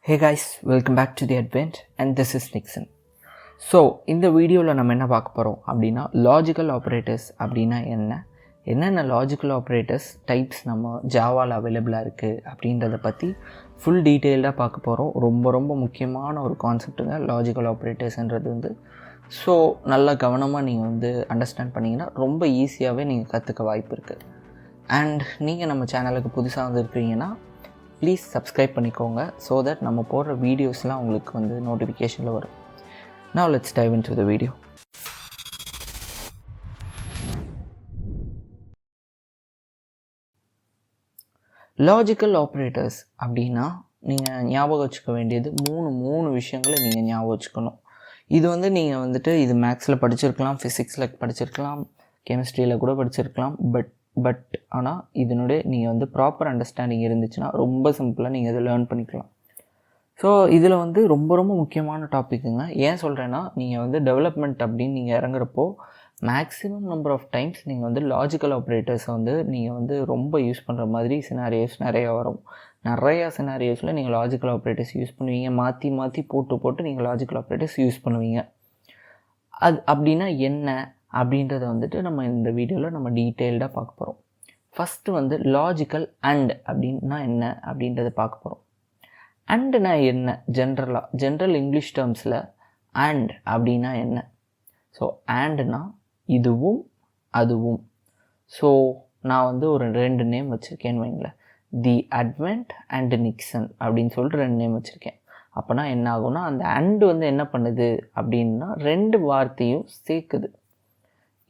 Hey guys, welcome back to the Advent and this is Nixon. So இந்த வீடியோவில் நம்ம என்ன பார்க்க போகிறோம் அப்படின்னா லாஜிக்கல் ஆப்ரேட்டர்ஸ் அப்படின்னா என்னென்ன லாஜிக்கல் ஆப்ரேட்டர்ஸ் டைப்ஸ் நம்ம ஜாவாவில் அவைலபிளாக இருக்குது அப்படின்றத பற்றி ஃபுல் டீட்டெயில்டாக பார்க்க போகிறோம். ரொம்ப முக்கியமான ஒரு கான்செப்ட்டுங்க லாஜிக்கல் ஆப்ரேட்டர்ஸ்ன்றது ஸோ நல்லா கவனமாக நீங்கள் அண்டர்ஸ்டாண்ட் பண்ணிங்கன்னா ரொம்ப ஈஸியாகவே நீங்கள் கற்றுக்க வாய்ப்பு இருக்குது. அண்ட் நீங்கள் நம்ம சேனலுக்கு புதுசாக வந்துருக்கீங்கன்னா ப்ளீஸ் சப்ஸ்கிரைப் பண்ணிக்கோங்க ஸோ தட் நம்ம போடுற வீடியோஸ்லாம் உங்களுக்கு நோட்டிஃபிகேஷனில் வரும். Now let's dive into the video. Logical operators அப்படின்னா நீங்கள் ஞாபகம் வச்சுக்க வேண்டியது மூணு விஷயங்களை நீங்கள் ஞாபகம் வச்சுக்கணும். இது நீங்கள் இது மேக்ஸில் படிச்சிருக்கலாம், ஃபிசிக்ஸில் படிச்சிருக்கலாம், கெமிஸ்ட்ரியில் கூட படிச்சிருக்கலாம். பட் ஆனால் இதனுடைய நீங்கள் ப்ராப்பர் அண்டர்ஸ்டாண்டிங் இருந்துச்சுன்னா ரொம்ப சிம்பிளாக நீங்கள் இதை லேர்ன் பண்ணிக்கலாம். ஸோ இதில் ரொம்ப முக்கியமான டாப்பிக்குங்க. ஏன் சொல்கிறேன்னா நீங்கள் டெவலப்மெண்ட் அப்படின்னு நீங்கள் இறங்குறப்போ மேக்ஸிமம் நம்பர் ஆஃப் டைம்ஸ் நீங்கள் லாஜிக்கல் ஆப்ரேட்டர்ஸை நீங்கள் ரொம்ப யூஸ் பண்ணுற மாதிரி சினாரியோஸ் நிறையா வரும். நிறையா சினாரியோஸில் நீங்கள் லாஜிக்கல் ஆப்ரேட்டர்ஸ் யூஸ் பண்ணுவீங்க, மாற்றி போட்டு நீங்கள் லாஜிக்கல் ஆப்ரேட்டர்ஸ் யூஸ் பண்ணுவீங்க. அது அப்படின்னா என்ன அப்படின்றத நம்ம இந்த வீடியோவில் நம்ம டீட்டெயில்டாக பார்க்க போகிறோம். ஃபஸ்ட்டு லாஜிக்கல் அண்ட் அப்படின்னா என்ன அப்படின்றத பார்க்க போகிறோம். அண்டுனா என்ன? ஜென்ரல் இங்கிலீஷ் டேர்ம்ஸில் அண்ட் அப்படின்னா என்ன? ஸோ அண்டுனா இதுவும் அதுவும். ஸோ நான் ஒரு 2 நேம் வச்சுருக்கேன்னு வைங்களேன், தி அட்வென்ட் அண்ட் நிக்சன் அப்படின்னு சொல்லிட்டு 2 நேம் வச்சுருக்கேன். அப்போனா என்ன ஆகும்னா அந்த அண்டு என்ன பண்ணுது அப்படின்னா 2 வார்த்தையும் சேர்க்குது.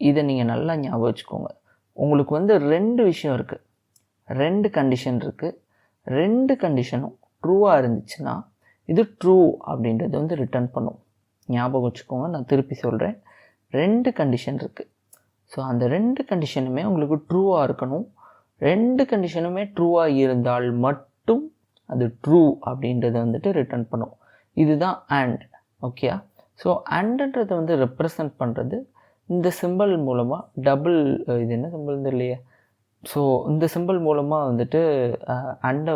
இதை நீங்கள் நல்லா ஞாபகம் வச்சுக்கோங்க. உங்களுக்கு 2 விஷயம் இருக்குது, 2 கண்டிஷன் இருக்குது. 2 கண்டிஷனும் ட்ரூவாக இருந்துச்சுன்னா இது ட்ரூ அப்படின்றது ரிட்டர்ன் பண்ணும். ஞாபகம் வச்சுக்கோங்க, நான் திருப்பி சொல்கிறேன். 2 கண்டிஷன் இருக்குது. ஸோ அந்த 2 கண்டிஷனுமே உங்களுக்கு ட்ரூவாக இருக்கணும். 2 கண்டிஷனுமே ட்ரூவாக இருந்தால் மட்டும் அது ட்ரூ அப்படின்றத ரிட்டர்ன் பண்ணும். இதுதான் அண்ட். ஓகேயா? ஸோ அண்டுன்றதை ரெப்ரசன்ட் பண்ணுறது இந்த சிம்பிள் மூலமாக டபுள், இது என்ன சிம்பிள் இல்லையே. ஸோ இந்த சிம்பிள் மூலமாக அண்டை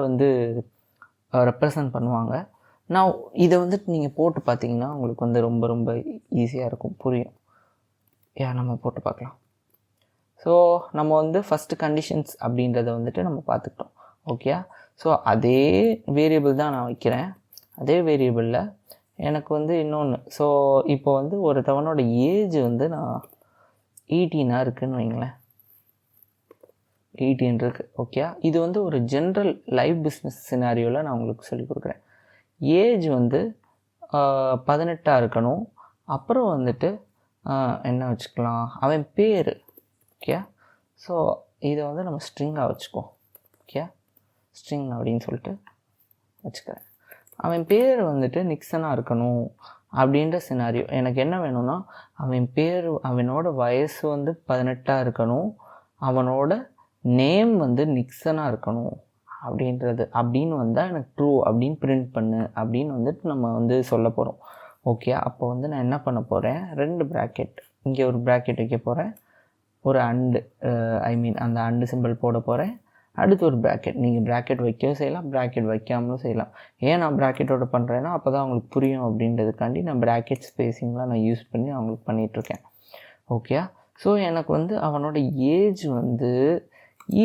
ரெப்ரசன்ட் பண்ணுவாங்க. நான் இதை நீங்கள் போட்டு பார்த்தீங்கன்னா உங்களுக்கு ரொம்ப ஈஸியாக இருக்கும், புரியும். நம்ம போட்டு பார்க்கலாம். ஸோ நம்ம ஃபஸ்ட்டு கண்டிஷன்ஸ் அப்படின்றத நம்ம பார்த்துக்கிட்டோம். ஓகேயா? ஸோ அதே வேரியபிள் தான் நான் வைக்கிறேன். அதே வேரியபிளில் எனக்கு இன்னொன்று. ஸோ இப்போ ஒருத்தவனோட ஏஜ் நான் 18 இருக்குதுன்னு வைங்களேன். 18 இருக்குது. ஓகே, இது ஒரு ஜென்ரல் லைவ் பிஸ்னஸ் சினாரியோவில் நான் உங்களுக்கு சொல்லிக் கொடுக்குறேன். ஏஜ் 18 இருக்கணும். அப்புறம் என்ன வச்சுக்கலாம், அவன் பேர். ஓகே, ஸோ இதை நம்ம ஸ்ட்ரிங்காக வச்சுக்குவோம். ஓகே, ஸ்ட்ரிங் அப்படின்னு சொல்லிட்டு வச்சுக்கிறேன். அவன் பேர் நிக்சனாக இருக்கணும் அப்படின்ற சினாரியோ. எனக்கு என்ன வேணும்னா அவன் பேர், அவனோட வயசு 18 இருக்கணும், அவனோட நேம் நிக்சனாக இருக்கணும் அப்படின்னு வந்தால் எனக்கு ட்ரூ அப்படின்னு பிரிண்ட் பண்ணு அப்படின்னு நம்ம சொல்ல போகிறோம். ஓகே, அப்போ நான் என்ன பண்ண போகிறேன், 2 ப்ராக்கெட், இங்கே ஒரு ப்ராக்கெட் வைக்க போகிறேன், ஒரு அண்டு அந்த அண்டு சிம்பிள் போட போகிறேன். அடுத்து ஒரு ப்ராக்கெட். நீங்கள் ப்ராக்கெட் வைக்கவும் செய்யலாம், ப்ராக்கெட் வைக்காமலும் செய்யலாம். ஏன் நான் ப்ராக்கெட்டோட பண்ணுறேன்னா அப்போ தான் அவங்களுக்கு புரியும் அப்படின்றதுக்காண்டி நான் ப்ராக்கெட் ஸ்பேஸிங்லாம் நான் யூஸ் பண்ணி அவங்களுக்கு பண்ணிகிட்ருக்கேன். ஓகே, ஸோ எனக்கு அவனோட ஏஜ்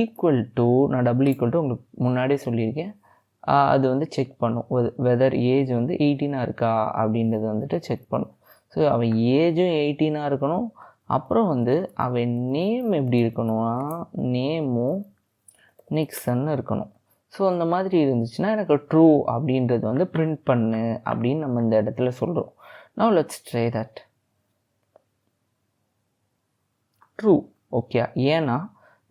ஈக்குவல் டு, நான் டபுள் ஈக்குவல் டு உங்களுக்கு முன்னாடியே சொல்லியிருக்கேன். அது செக் பண்ணும் வெதர் ஏஜ் 18 இருக்கா அப்படின்றது செக் பண்ணும். ஸோ அவன் ஏஜும் 18 இருக்கணும். அப்புறம் அவன் நேம் எப்படி இருக்கணும்னா நேமும் நிக்சன் இருக்கணும். ஸோ அந்த மாதிரி இருந்துச்சுன்னா எனக்கு ட்ரூ அப்படின்றது பிரிண்ட் பண்ணு அப்படின்னு நம்ம இந்த இடத்துல சொல்கிறோம். Now let's try that. True. Okay, ஏன்னா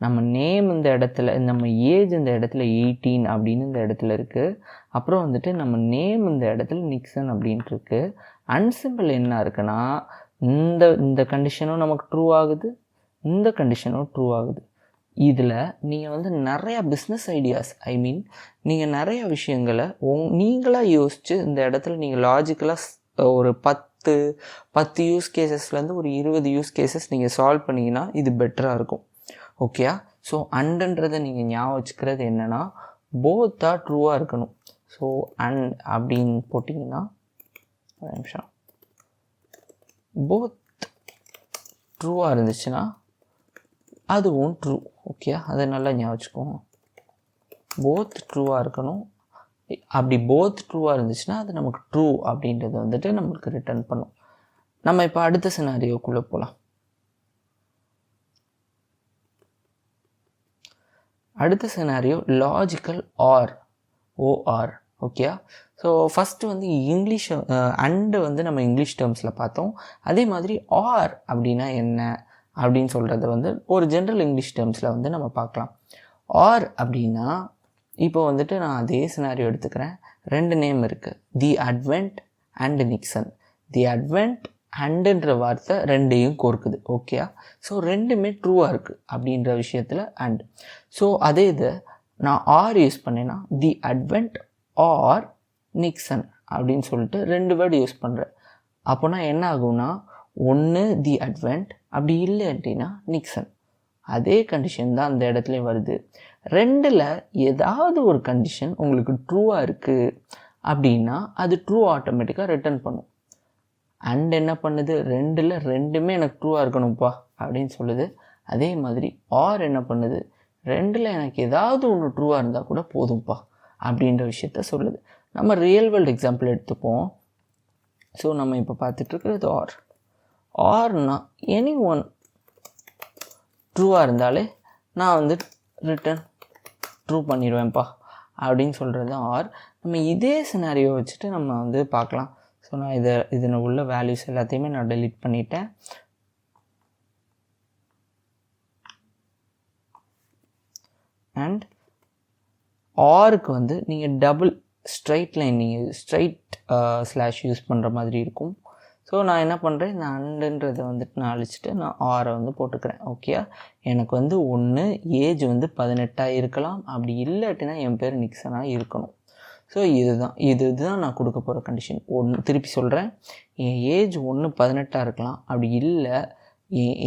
நம்ம நேம் இந்த இடத்துல, நம்ம ஏஜ் இந்த இடத்துல 18 அப்படின்னு இந்த இடத்துல இருக்குது. அப்புறம் நம்ம நேம் இந்த இடத்துல நிக்சன் அப்படின்ட்டு இருக்குது. அன்சிம்பிள் என்ன இருக்குன்னா இந்த கண்டிஷனும் நமக்கு ட்ரூ ஆகுது, இந்த கண்டிஷனும் ட்ரூ ஆகுது. இதில் நீங்கள் நிறையா பிஸ்னஸ் ஐடியாஸ், நீங்கள் நிறையா விஷயங்களை நீங்களாக யோசித்து இந்த இடத்துல நீங்கள் லாஜிக்கலாக ஒரு 10 யூஸ் கேசஸ்லேருந்து ஒரு 20 யூஸ் கேசஸ் நீங்கள் சால்வ் பண்ணிங்கன்னா இது பெட்டராக இருக்கும். ஓகேயா? ஸோ அண்டுன்றதை நீங்கள் ஞாபகம் வச்சுக்கிறது என்னென்னா போத்தாக ட்ரூவாக இருக்கணும். ஸோ அண்ட் அப்படின்னு போட்டிங்கன்னா ஒரு நிமிஷம், போத் ட்ரூவாக இருந்துச்சுன்னா அதுவும் ட்ரூ. ஓகே, அதை நல்லா ஞாபகம் வச்சுக்கோங்க. போத் ட்ரூவாக இருக்கணும். அப்படி போத் ட்ரூவாக இருந்துச்சுன்னா அது நமக்கு ட்ரூ அப்படின்றது வந்துட்டு நம்மளுக்கு ரிட்டர்ன் பண்ணும். நம்ம இப்போ அடுத்த சினாரியோக்குள்ளே போகலாம். அடுத்த scenario logical or, O R. Okay, so first வந்து இங்கிலீஷ் அண்டு வந்து நம்ம இங்கிலீஷ் டேர்ம்ஸில் பார்த்தோம். அதே மாதிரி ஆர் அப்படின்னா என்ன அப்படின்னு சொல்கிறத வந்து ஒரு ஜென்ரல் இங்கிலீஷ் டேர்ம்ஸில் வந்து நம்ம பார்க்கலாம். ஆர் அப்படின்னா இப்போ வந்துட்டு நான் அதே சினாரியோ எடுத்துக்கிறேன். 2 நேம் இருக்குது, the advent and Nixon. The advent அண்டுன்ற வார்த்தை 2ஐயும் கோர்க்குது. ஓகே, ஸோ 2மே ட்ரூவாக இருக்குது அப்படின்ற விஷயத்தில் அண்ட். ஸோ அதே இது நான் ஆர் யூஸ் பண்ணேன்னா தி அட்வென்ட் ஆர் நிக்சன் அப்படின்னு சொல்லிட்டு 2 வேர்டு யூஸ் பண்ணுறேன். அப்போனா என்ன ஆகும்னா, ஒன்று தி அட்வென்ட், அப்படி இல்லை அப்படின்னா நிக்சன். அதே கண்டிஷன் தான் அந்த இடத்துலையும் வருது. 2ல் ஏதாவது ஒரு கண்டிஷன் உங்களுக்கு ட்ரூவாக இருக்குது அப்படின்னா அது ட்ரூ ஆட்டோமேட்டிக்காக ரிட்டர்ன் பண்ணும். அண்ட் என்ன பண்ணுது, 2ல் 2மே எனக்கு ட்ரூவாக இருக்கணும்ப்பா அப்படின்னு சொல்லுது. அதே மாதிரி ஆர் என்ன பண்ணுது, 2ல் எனக்கு ஏதாவது ஒன்று ட்ரூவாக இருந்தால் கூட போதும்ப்பா அப்படின்ற விஷயத்த சொல்லுது. நம்ம ரியல் வேர்ல்டு எக்ஸாம்பிள் எடுத்துப்போம். ஸோ நம்ம இப்போ பார்த்துட்ருக்கிறது ஆர். ஆர்னா எனி ஒன் ட்ரூவாக இருந்தாலே நான் வந்து ரிட்டர்ன் ட்ரூ பண்ணிடுவேன்ப்பா அப்படின்னு சொல்கிறது தான் ஆர். நம்ம இதே சினாரியோ வச்சுட்டு நம்ம வந்து பார்க்கலாம். ஸோ நான் இதில் உள்ள வேல்யூஸ் எல்லாத்தையுமே நான் டெலீட் பண்ணிட்டேன். அண்ட் ஆருக்கு வந்து நீங்கள் டபுள் ஸ்ட்ரைட் லைன், நீங்கள் ஸ்ட்ரைட் ஸ்லாஷ் யூஸ் பண்ணுற மாதிரி இருக்கும். ஸோ நான் என்ன பண்ணுறேன், இந்த அண்டுன்றதை வந்துட்டு நான் அழிச்சிட்டு நான் ஆரை வந்து போட்டுக்கிறேன். ஓகே, எனக்கு வந்து ஒன்று ஏஜ் வந்து 18 இருக்கலாம், அப்படி இல்லாட்டினா என் பேர் நிக்சனாக இருக்கணும். ஸோ இதுதான் நான் கொடுக்க போகிற கண்டிஷன். திருப்பி சொல்கிறேன், என் ஏஜ் 18 இருக்கலாம், அப்படி இல்லை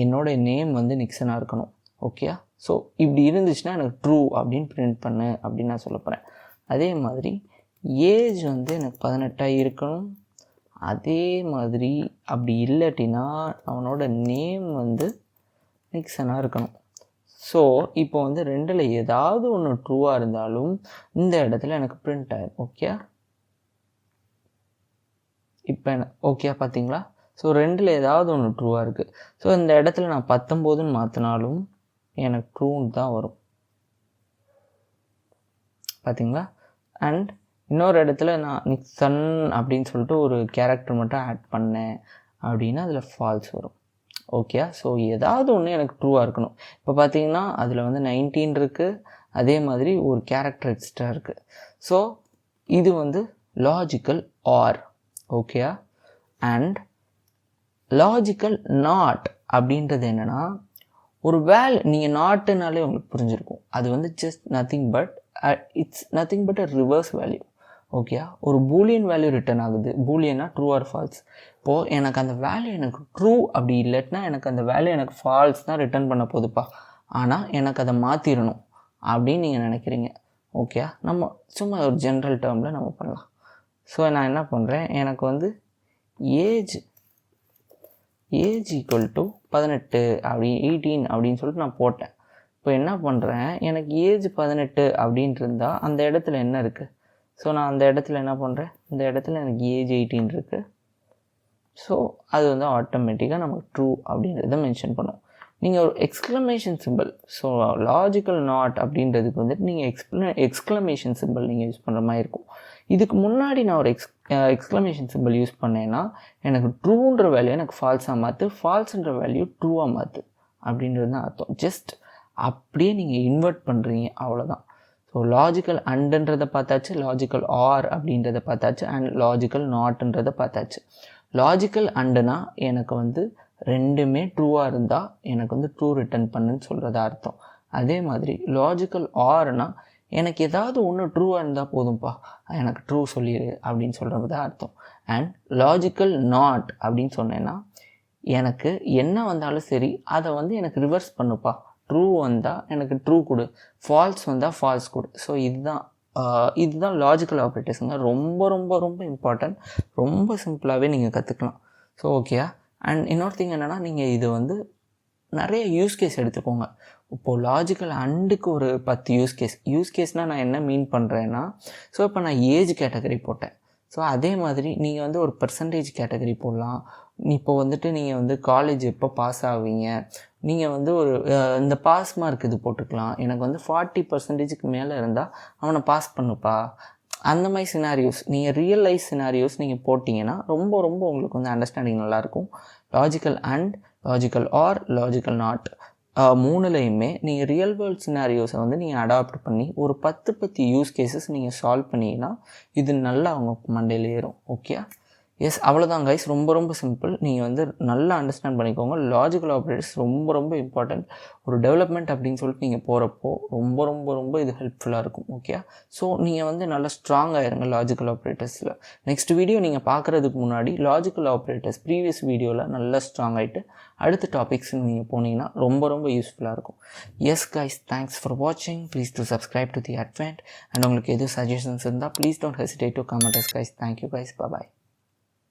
என்னோடய நேம் வந்து நிக்சனாக இருக்கணும். ஓகே, ஸோ இப்படி இருந்துச்சுன்னா எனக்கு ட்ரூ அப்படின்னு பிரிண்ட் பண்ணு அப்படின்னு நான் சொல்ல போகிறேன். அதே மாதிரி ஏஜ் வந்து எனக்கு 18 இருக்கணும், அதே மாதிரி அப்படி இல்லாட்டினா அவனோட நேம் வந்து நிக்சனாக இருக்கணும். ஸோ இப்போ வந்து 2ல் ஏதாவது ஒன்று ட்ரூவாக இருந்தாலும் இந்த இடத்துல எனக்கு பிரிண்ட் ஆயிடும். ஓகே, இப்போ ஓகே பார்த்தீங்களா? ஸோ 2ல் ஏதாவது ஒன்று ட்ரூவாக இருக்குது. ஸோ இந்த இடத்துல நான் 19ன்னு மாற்றினாலும் எனக்கு ட்ரூன்னு தான் வரும். பார்த்தீங்களா? அண்ட் இன்னொரு இடத்துல நான் நிக்சன் அப்படின்னு சொல்லிட்டு ஒரு கேரக்டர் மட்டும் ஆட் பண்ணேன் அப்படின்னா அதில் ஃபால்ஸ் வரும். ஓகே, ஸோ ஏதாவது ஒன்று எனக்கு ட்ரூவாக இருக்கணும். இப்போ பார்த்தீங்கன்னா அதில் வந்து 19 இருக்குது, அதே மாதிரி ஒரு கேரக்டர் எக்ஸ்ட்ரா இருக்குது. ஸோ இது வந்து logical or. Okay, and logical not அப்படின்றது என்னென்னா, ஒரு நீங்கள் நாட்டுனாலே உங்களுக்கு புரிஞ்சிருக்கும், அது வந்து just nothing but it's nothing but a reverse value. Okay, ஒரு பூலியன் வேல்யூ ரிட்டர்ன் ஆகுது. பூலியன்னா ட்ரூ ஆர் ஃபால்ஸ். இப்போது எனக்கு அந்த வேல்யூ எனக்கு ட்ரூ அப்படி இல்லைன்னா எனக்கு அந்த வேல்யூ எனக்கு ஃபால்ஸ் தான் ரிட்டர்ன் பண்ண போகுதுப்பா, ஆனால் எனக்கு அதை மாற்றிடணும் அப்படின்னு நீங்கள் நினைக்கிறீங்க. ஓகே, நம்ம சும்மா ஒரு ஜென்ரல் டேர்மில் நம்ம பண்ணலாம். ஸோ நான் என்ன பண்ணுறேன், எனக்கு வந்து ஏஜ் ஈக்குவல் டு 18 அப்படி 18 அப்படின்னு சொல்லிட்டு நான் போட்டேன். இப்போ என்ன பண்ணுறேன், எனக்கு ஏஜ் 18 அப்படின்ட்டு இருந்தால் அந்த இடத்துல என்ன இருக்குது? ஸோ நான் அந்த இடத்துல என்ன பண்ணுறேன், இந்த இடத்துல எனக்கு ஏஜ் 18 இருக்குது. ஸோ அது வந்து ஆட்டோமேட்டிக்காக நமக்கு ட்ரூ அப்படின்றத மென்ஷன் பண்ணும். நீங்கள் ஒரு exclamation simple, so logical not அப்படின்றதுக்கு வந்துட்டு நீங்கள் எக்ஸ்க்ளமேஷன் சிம்பிள் நீங்கள் யூஸ் பண்ணுற மாதிரி இருக்கும். இதுக்கு முன்னாடி நான் ஒரு எக்ஸ்க்ளமேஷன் சிம்பிள் யூஸ் பண்ணேன்னா எனக்கு ட்ரூன்ற வேல்யூ எனக்கு ஃபால்ஸாக மாற்று, ஃபால்ஸுன்ற வேல்யூ ட்ரூவாக மாற்று அப்படின்றது தான் அர்த்தம். ஜஸ்ட் அப்படியே நீங்கள் இன்வெர்ட் பண்ணுறீங்க, அவ்வளோதான். ஸோ லாஜிக்கல் அண்டுன்றதை பார்த்தாச்சு, லாஜிக்கல் ஆர் அப்படின்றத பார்த்தாச்சு, அண்ட் லாஜிக்கல் நாட்ன்றதை பார்த்தாச்சு. லாஜிக்கல் அண்டுனா எனக்கு வந்து 2மே ட்ரூவாக இருந்தால் எனக்கு வந்து ட்ரூ ரிட்டர்ன் பண்ணுன்னு சொல்கிறதா அர்த்தம். அதே மாதிரி லாஜிக்கல் ஆர்னா எனக்கு ஏதாவது ஒன்று ட்ரூவாக இருந்தால் போதும்ப்பா, எனக்கு ட்ரூ சொல்லிடு அப்படின்னு சொல்கிறது தான் அர்த்தம். அண்ட் லாஜிக்கல் நாட் அப்படின்னு சொன்னேன்னா எனக்கு என்ன வந்தாலும் சரி அதை வந்து எனக்கு ரிவர்ஸ் பண்ணுப்பா, ட்ரூ வந்தால் எனக்கு ட்ரூ கொடு, ஃபால்ஸ் வந்தால் ஃபால்ஸ் கொடு. ஸோ இதுதான் இதுதான் லாஜிக்கல் ஆப்ரேட்டர்ஸுங்க. ரொம்ப ரொம்ப ரொம்ப இம்பார்ட்டன்ட். ரொம்ப சிம்பிளாகவே நீங்கள் கற்றுக்கலாம். ஸோ ஓகேயா. அண்ட் இன்னொரு திங் என்னென்னா, நீங்கள் இது வந்து நிறைய யூஸ் கேஸ் எடுத்துக்கோங்க. இப்போது லாஜிக்கல் அண்டுக்கு ஒரு 10 யூஸ் கேஸ்னால் நான் என்ன மீன் பண்ணுறேன்னா, ஸோ இப்போ நான் ஏஜ் கேட்டகரி போட்டேன். ஸோ அதே மாதிரி நீங்கள் வந்து ஒரு பெர்சன்டேஜ் கேட்டகரி போடலாம். இப்போ வந்துட்டு நீங்கள் வந்து காலேஜ் எப்போ பாஸ் ஆவீங்க, நீங்கள் வந்து ஒரு இந்த பாஸ் மார்க் இது போட்டுக்கலாம். எனக்கு வந்து 40% மேலே இருந்தால் அவனை பாஸ் பண்ணுப்பா. அந்த மாதிரி சினாரியோஸ், நீங்கள் ரியல் லைஃப் சினாரியோஸ் நீங்கள் போட்டிங்கன்னா ரொம்ப ரொம்ப உங்களுக்கு வந்து அண்டர்ஸ்டாண்டிங் நல்லாயிருக்கும். Logical and, logical or, logical not, மூணுலேயுமே நீங்கள் ரியல் வேர்ல்ட் சினாரியோஸை வந்து நீங்கள் அடாப்ட் பண்ணி ஒரு 10 யூஸ் கேஸஸ் நீங்கள் சால்வ் பண்ணிங்கன்னா இது நல்லா அவங்க மண்டையில் ஏறும். ஓகே. எஸ், அவ்வளோதான் கைஸ். ரொம்ப ரொம்ப சிம்பிள். நீங்கள் வந்து நல்லா அண்டர்ஸ்டாண்ட் பண்ணிக்கோங்க. லாஜிக்கல் ஆப்ரேட்டர்ஸ் ரொம்ப ரொம்ப இம்பார்ட்டண்ட். ஒரு டெவலப்மெண்ட் அப்படின்னு சொல்லிட்டு நீங்கள் போகிறப்போ ரொம்ப ரொம்ப ரொம்ப இது ஹெல்ப்ஃபுல்லாக இருக்கும். ஓகே. ஸோ நீங்கள் வந்து நல்லா ஸ்ட்ராங் ஆயிருங்க லாஜிக்கல் ஆப்ரேட்டர்ஸில். நெக்ஸ்ட் வீடியோ நீங்கள் பார்க்குறதுக்கு முன்னாடி லாஜிக்கல் ஆப்ரேட்டர்ஸ் ப்ரீவியஸ் வீடியோவில் நல்லா ஸ்ட்ராங் ஆகிட்டு அடுத்த டாபிக்ஸ் நீங்கள் போனீங்கன்னா ரொம்ப ரொம்ப யூஸ்ஃபுல்லாக இருக்கும். எஸ் கைஸ், தேங்க்ஸ் ஃபார் வாட்சிங். Please do subscribe to the advent. And உங்களுக்கு எதுவும் சஜஷன்ஸ் இருந்தால் please don't hesitate to comment us guys. Thank you guys. Bye.